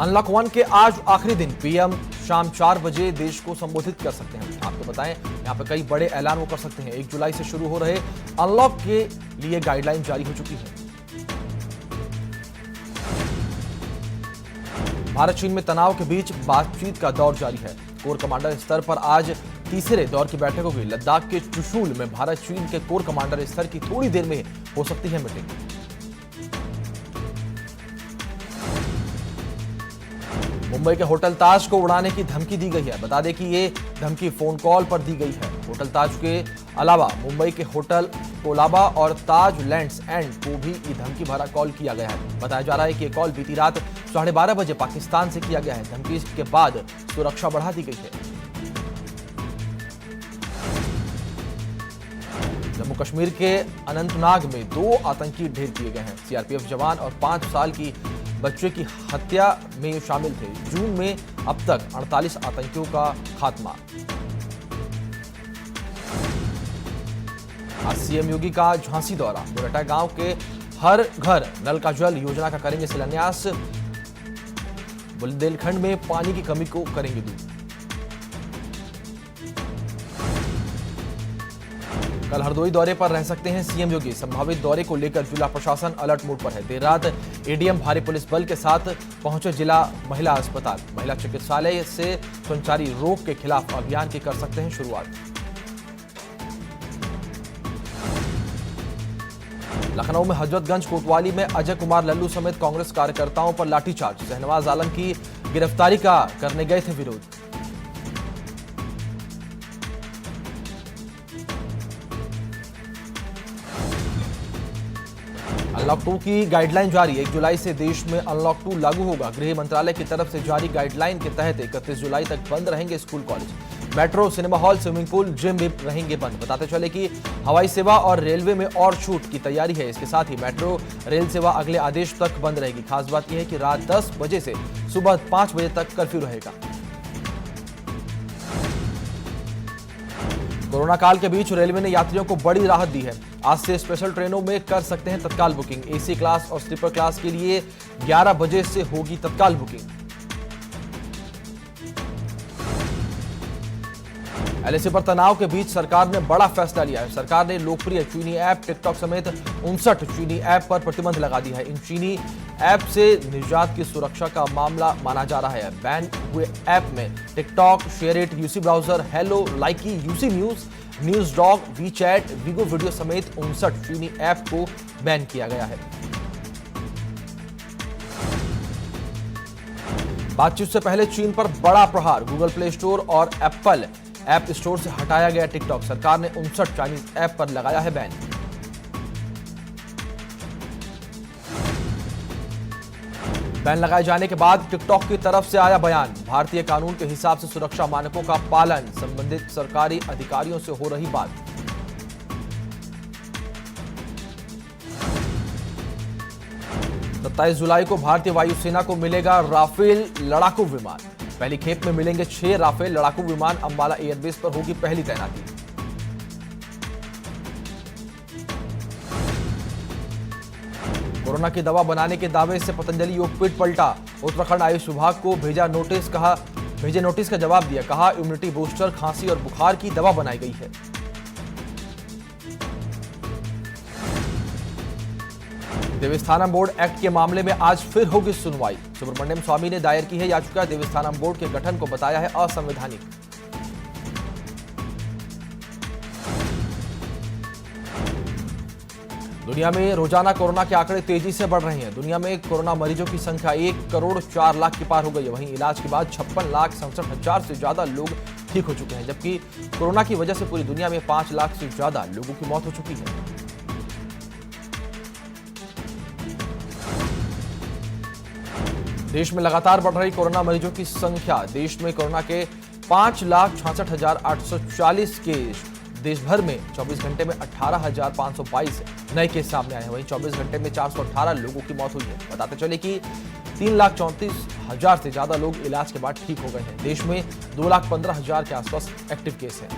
Unlock 1 के आज आखिरी दिन पीएम शाम 4 बजे देश को संबोधित कर सकते हैं। आपको बताएं, यहां पे कई बड़े ऐलान वो कर सकते हैं। 1 जुलाई से शुरू हो रहे अनलॉक के लिए गाइडलाइन जारी हो चुकी है। भारत चीन में तनाव के बीच बातचीत का दौर जारी है। कोर कमांडर स्तर पर आज तीसरे दौर की बैठक होगी। लद्दाख के चुशूल में भारत चीन के कोर कमांडर स्तर की थोड़ी देर में हो सकती है मीटिंग। मुंबई के होटल ताज को उड़ाने की धमकी दी गई है। बता दें कि ये धमकी फोन कॉल पर दी गई है। होटल ताज के अलावा मुंबई के होटल कोलाबा और ताज लैंड्स एंड को भी ये धमकी भरा कॉल किया गया है। बताया जा रहा है कि ये कॉल बीती रात 12:30 बजे पाकिस्तान से किया गया है। धमकी के बाद सुरक्षा बढ़ा दी गई है। जम्मू कश्मीर के अनंतनाग में 2 आतंकी ढेर किए गए हैं। सीआरपीएफ जवान और 5 साल की बच्चे की हत्या में शामिल थे। जून में अब तक 48 आतंकियों का खात्मा। आज सीएम योगी का झांसी दौरा। मुरैठा गांव के हर घर नल का जल योजना का करेंगे शिलान्यास। बुंदेलखंड में पानी की कमी को करेंगे दूर। कल हरदोई दौरे पर रह सकते हैं सीएम योगी। संभावित दौरे को लेकर जिला प्रशासन अलर्ट मोड पर है। देर रात एडीएम भारी पुलिस बल के साथ पहुंचे जिला महिला अस्पताल। महिला चिकित्सालय से संचारी रोग के खिलाफ अभियान की कर सकते हैं शुरुआत। लखनऊ में हजरतगंज कोतवाली में अजय कुमार लल्लू समेत कांग्रेस कार्यकर्ताओं पर लाठीचार्ज। शहनवाज आलम की गिरफ्तारी का करने गए थे विरोध। अनलॉक 2 की गाइडलाइन जारी। 1 जुलाई से देश में अनलॉक 2 लागू होगा। गृह मंत्रालय की तरफ से जारी गाइडलाइन के तहत 31 जुलाई तक बंद रहेंगे school college. Metro, cinema hall, swimming pool, gym भी रहेंगे बंद। बताते चले कि हवाई सेवा और रेलवे में और छूट की तैयारी है। इसके साथ ही मेट्रो रेल सेवा अगले आदेश तक बंद रहेगी। खास बात यह है कि रात 10 बजे से सुबह 5 बजे तक कर्फ्यू रहेगा। कोरोना काल के बीच रेलवे ने यात्रियों को बड़ी राहत दी है। आज से स्पेशल ट्रेनों में कर सकते हैं तत्काल बुकिंग। एसी क्लास और स्लीपर क्लास के लिए 11 बजे से होगी तत्काल बुकिंग। एलएसी पर तनाव के बीच सरकार ने बड़ा फैसला लिया है। सरकार ने लोकप्रिय चीनी ऐप टिकटॉक समेत 59 चीनी ऐप पर प्रतिबंध लगा दिया है। इन चीनी ऐप से निजात की सुरक्षा का मामला माना जा रहा है। बैन हुए ऐप में TikTok, SHAREit, UC Browser, Hello, Likee, UC News, NewsDog, WeChat, Vigo Video समेत 59 चीनी ऐप को बैन किया गया है। बातचीत से पहले चीन पर बड़ा प्रहार। गूगल प्ले स्टोर और एप्पल ऐप स्टोर से हटाया गया टिकटॉक। सरकार ने 59 चाइनीज ऐप पर लगाया है बैन। बैन लगाए जाने के बाद टिकटॉक की तरफ से आया बयान। भारतीय कानून के हिसाब से सुरक्षा मानकों का पालन संबंधित सरकारी अधिकारियों से हो रही बात। सत्ताईस जुलाई को भारतीय वायुसेना को मिलेगा राफेल लड़ाकू विमान। पहली खेप में मिलेंगे 6 राफेल लड़ाकू विमान। अंबाला एयरबेस पर होगी पहली तैनाती। कोरोना की दवा बनाने के दावे से पतंजलि योगपीठ पलटा। उत्तराखंड आयुष विभाग को भेजे नोटिस का जवाब दिया। कहा इम्यूनिटी बूस्टर, खांसी और बुखार की दवा बनाई गई है। देवस्थानम बोर्ड एक्ट के मामले में आज फिर होगी सुनवाई। सुब्रमण्यम स्वामी ने दायर की है याचिका। देवस्थानम बोर्ड के गठन को बताया है असंवैधानिक। दुनिया में रोजाना कोरोना के आंकड़े तेजी से बढ़ रहे हैं। दुनिया में कोरोना मरीजों की संख्या 1,04,00,000 की पार हो गई है। वहीं इलाज के बाद 56,67,000 से ज्यादा लोग ठीक हो चुके हैं, जबकि कोरोना की वजह से पूरी दुनिया में 5 लाख से ज्यादा लोगों की मौत हो चुकी है। देश में लगातार बढ़ रही कोरोना मरीजों की संख्या। देश में कोरोना के 5,66,840 केस। देश भर में 24 घंटे में 18,522 नए केस सामने आए हैं। वहीं 24 घंटे में 418 लोगों की मौत हुई है। बताते चले कि 3,34,000 से ज्यादा लोग इलाज के बाद ठीक हो गए हैं। देश में 2,15,000 के आसपास एक्टिव केस हैं।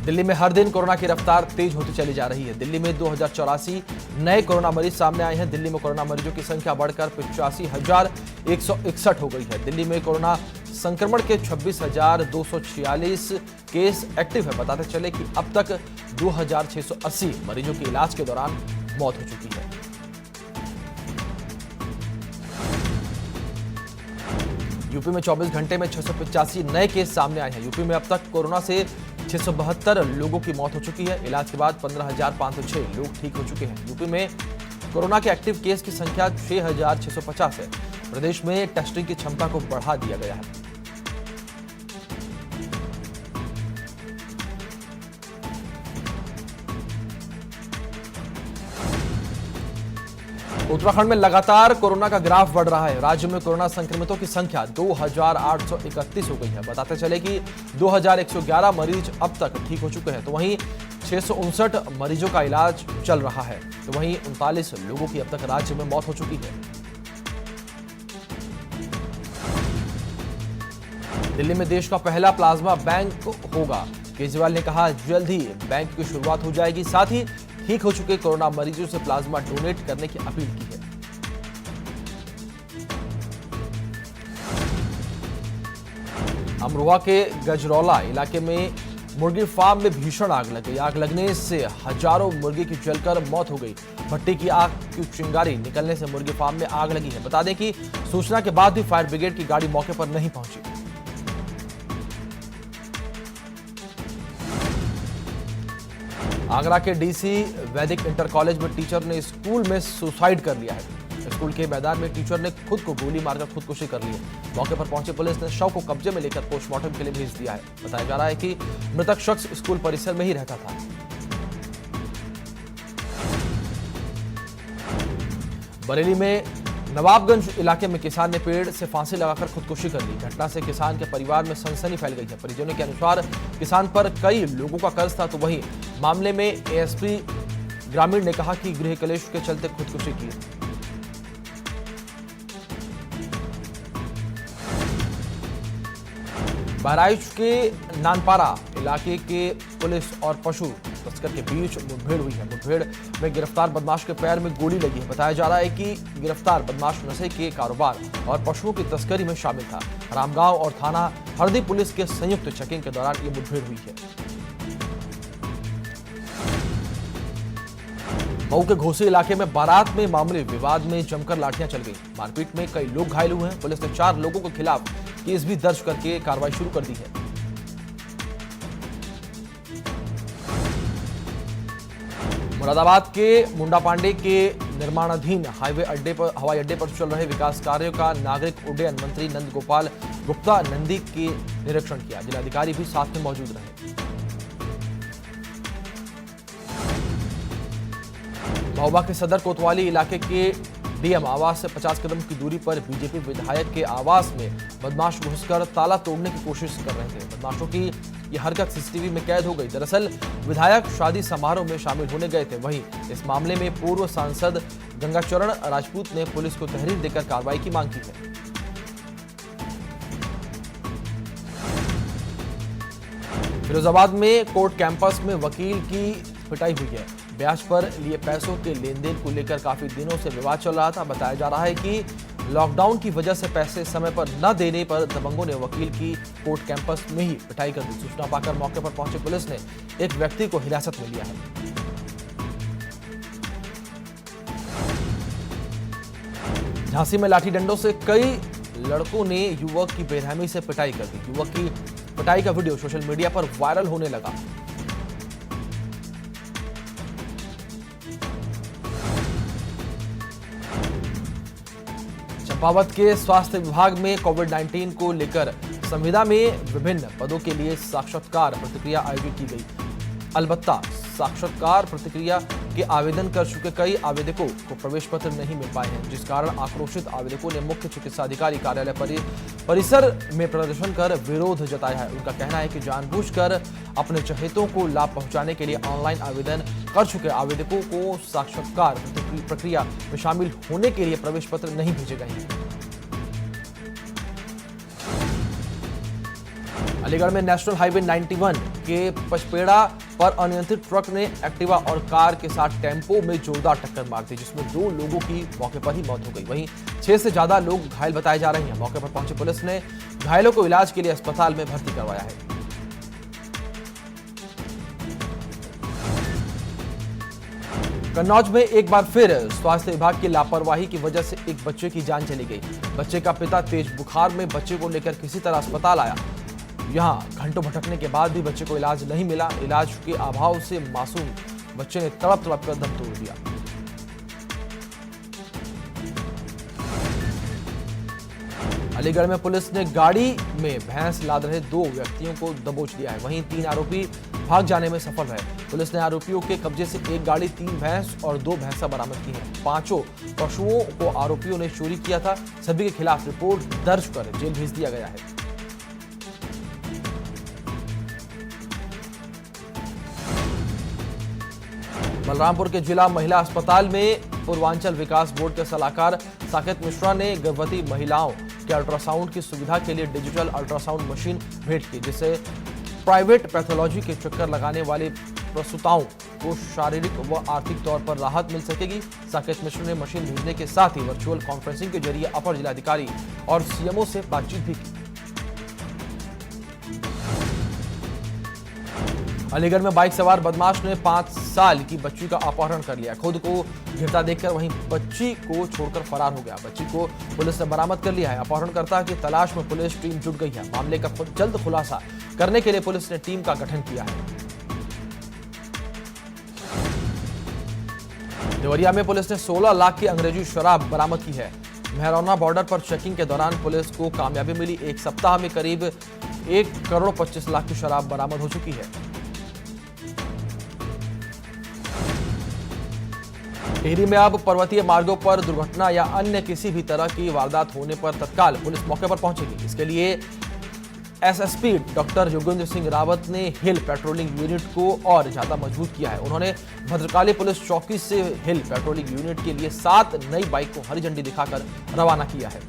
दिल्ली में हर दिन कोरोना की रफ्तार तेज होती चली जा रही है। दिल्ली में 2084 नए कोरोना मरीज सामने आए हैं। दिल्ली में कोरोना मरीजों की संख्या बढ़कर 85,161 हो गई है। दिल्ली में कोरोना संक्रमण के 26,246 केस एक्टिव है। बताते चले कि अब तक 2,680 मरीजों की इलाज के दौरान मौत हो चुकी है। यूपी में 24 घंटे में 685 नए केस सामने आए हैं। यूपी में अब तक कोरोना से 672 लोगों की मौत हो चुकी है। इलाज के बाद 15,506 लोग ठीक हो चुके हैं। यूपी में कोरोना के एक्टिव केस की संख्या 6,650 है। प्रदेश में टेस्टिंग की क्षमता को बढ़ा दिया गया है। उत्तराखंड में लगातार कोरोना का ग्राफ बढ़ रहा है। राज्य में कोरोना संक्रमितों की संख्या 2,831 हो गई है। बताते चले कि 2,111 मरीज अब तक ठीक हो चुके हैं, तो वहीं 659 मरीजों का इलाज चल रहा है, तो वहीं 39 लोगों की अब तक राज्य में मौत हो चुकी है। दिल्ली में देश का पहला प्लाज्मा बैंक होगा। केजरीवाल ने कहा जल्द ही बैंक की शुरुआत हो जाएगी। साथ ही ठीक हो चुके कोरोना मरीजों से प्लाज्मा डोनेट करने की अपील की है। अमरोहा के गजरौला इलाके में मुर्गी फार्म में भीषण आग लग गई। आग लगने से हजारों मुर्गी की जलकर मौत हो गई। भट्टी की आग की चिंगारी निकलने से मुर्गी फार्म में आग लगी है। बता दें कि सूचना के बाद भी फायर ब्रिगेड की गाड़ी मौके पर नहीं पहुंची। आगरा के डीसी वैदिक इंटर कॉलेज में टीचर ने स्कूल में सुसाइड कर लिया है। स्कूल के मैदान में टीचर ने खुद को गोली मारकर खुदकुशी कर ली है। मौके पर पहुंची पुलिस ने शव को कब्जे में लेकर पोस्टमार्टम के लिए भेज दिया है। बताया जा रहा है कि मृतक शख्स स्कूल परिसर में ही रहता था। बरेली में नवाबगंज इलाके में किसान ने पेड़ से फांसी लगाकर खुदकुशी कर ली। घटना से किसान के परिवार में सनसनी फैल गई है। परिजनों के अनुसार किसान पर कई लोगों का कर्ज था, तो वहीं मामले में एएसपी ग्रामीण ने कहा कि गृह कलेश के चलते खुदकुशी की। बहराइच के नानपारा इलाके के पुलिस और पशु तस्कर के बीच मुठभेड़ हुई है। मुठभेड़ में गिरफ्तार बदमाश के पैर में गोली लगी है। बताया जा रहा है कि गिरफ्तार बदमाश नशे के कारोबार और पशुओं की तस्करी में शामिल था। रामगांव और थाना हरदी पुलिस के संयुक्त चेकिंग के दौरान ये मुठभेड़ हुई है। मऊ के घोसी इलाके में बारात में मामूली विवाद में जमकर लाठियां चल गई। मारपीट में कई लोग घायल हुए हैं। पुलिस ने 4 लोगों के खिलाफ केस भी दर्ज करके कार्रवाई शुरू कर दी है। मुरादाबाद के मुंडा पांडे के निर्माणाधीन हवाई अड्डे पर चल रहे विकास कार्यों का नागरिक उड्डयन मंत्री नंद गोपाल गुप्ता नंदी के निरीक्षण किया। जिलाधिकारी भी साथ में मौजूद रहे। महोबा के सदर कोतवाली इलाके के डीएम आवास से 50 कदम की दूरी पर बीजेपी विधायक के आवास में बदमाश घुसकर ताला तोड़ने की कोशिश कर रहे थे। बदमाशों की यह हरकत सीसीटीवी में कैद हो गई। दरअसल विधायक शादी समारोह में शामिल होने गए थे। वहीं इस मामले में पूर्व सांसद गंगाचरण राजपूत ने पुलिस को तहरीर देकर कार्रवाई की मांग की है। फिरोजाबाद में कोर्ट कैंपस में वकील की पिटाई हुई है। ब्याज पर लिए पैसों के लेन देन को लेकर काफी दिनों से विवाद चल रहा था। बताया जा रहा है कि लॉकडाउन की वजह से पैसे समय पर न देने पर दबंगों ने वकील की कोर्ट कैंपस में ही पिटाई कर दी। सूचना पाकर मौके पर पहुंची पुलिस ने एक व्यक्ति को हिरासत में लिया है। झांसी में लाठी डंडों से कई लड़कों ने युवक की बेरहमी से पिटाई कर दी। युवक की पिटाई का वीडियो सोशल मीडिया पर वायरल होने लगा। चंपावत के स्वास्थ्य विभाग में कोविड-19 को लेकर संविदा में विभिन्न पदों के लिए साक्षात्कार प्रक्रिया आयोजित की गई। अलबत्ता साक्षात्कार प्रक्रिया के आवेदन कर चुके कई आवेदकों को प्रवेश पत्र नहीं मिल पाए हैं, जिस कारण आक्रोशित आवेदकों ने मुख्य चिकित्साधिकारी कार्यालय परिसर में प्रदर्शन कर विरोध जताया है। उनका कहना है कि जानबूझकर अपने चहेतों को लाभ पहुंचाने के लिए ऑनलाइन आवेदन कर चुके आवेदकों को साक्षात्कार प्रक्रिया में शामिल होने के लिए प्रवेश पत्र नहीं भेजे गए हैं। अलीगढ़ में नेशनल हाईवे 91 के पचपेड़ा पर अनियंत्रित ट्रक ने एक्टिवा और कार के साथ टेम्पो में जोरदार टक्कर मार दी, जिसमें 2 लोगों की मौके पर ही मौत हो गई। वहीं 6 से ज्यादा लोग घायल बताए जा रहे हैं। मौके पर पहुंची पुलिस ने घायलों को इलाज के लिए अस्पताल में भर्ती करवाया है। कन्नौज में एक बार फिर स्वास्थ्य विभाग की लापरवाही की वजह से एक बच्चे की जान चली गई। बच्चे का पिता तेज बुखार में बच्चे को लेकर किसी तरह अस्पताल आया। यहां घंटों भटकने के बाद भी बच्चे को इलाज नहीं मिला। इलाज के अभाव से मासूम बच्चे ने तड़प तड़प कर दम तोड़ दिया। अलीगढ़ में पुलिस ने गाड़ी में भैंस लाद रहे 2 व्यक्तियों को दबोच लिया है। वहीं 3 आरोपी भाग जाने में सफल रहे। पुलिस ने आरोपियों के कब्जे से 1 गाड़ी, 3 भैंस और 2 भैंसा बरामद की हैं। 5 पशुओं को आरोपियों ने चोरी किया था। सभी के खिलाफ रिपोर्ट दर्ज कर जेल भेज दिया गया है। बलरामपुर के जिला महिला अस्पताल में पूर्वांचल विकास बोर्ड के सलाहकार साकेत मिश्रा ने गर्भवती महिलाओं के अल्ट्रासाउंड की सुविधा के लिए डिजिटल अल्ट्रासाउंड मशीन भेंट की, जिससे प्राइवेट पैथोलॉजी के चक्कर लगाने वाले प्रसूताओं को शारीरिक व आर्थिक तौर पर राहत मिल सकेगी। साकेत मिश्रा ने मशीन भेजने के साथ ही वर्चुअल कॉन्फ्रेंसिंग के जरिए अपर जिलाधिकारी और सीएमओ से बातचीत भी की। अलीगढ़ में बाइक सवार बदमाश ने 5 साल की बच्ची का अपहरण कर लिया। खुद को घिरता देखकर वहीं बच्ची को छोड़कर फरार हो गया। बच्ची को पुलिस ने बरामद कर लिया है। अपहरणकर्ता की तलाश में पुलिस टीम जुट गई है। मामले का जल्द खुलासा करने के लिए पुलिस ने टीम का गठन किया है। देवरिया में पुलिस ने 16 लाख की अंग्रेजी शराब बरामद की है। मेहरौना बॉर्डर पर चेकिंग के दौरान पुलिस को कामयाबी मिली। 1 सप्ताह में करीब 1 करोड़ 25 लाख की शराब बरामद हो चुकी है। टिहरी में अब पर्वतीय मार्गों पर दुर्घटना या अन्य किसी भी तरह की वारदात होने पर तत्काल पुलिस मौके पर पहुंचेगी। इसके लिए एसएसपी डॉक्टर योगेंद्र सिंह रावत ने हिल पेट्रोलिंग यूनिट को और ज्यादा मजबूत किया है। उन्होंने भद्रकाली पुलिस चौकी से हिल पेट्रोलिंग यूनिट के लिए 7 नई बाइक को हरी झंडी दिखाकर रवाना किया है।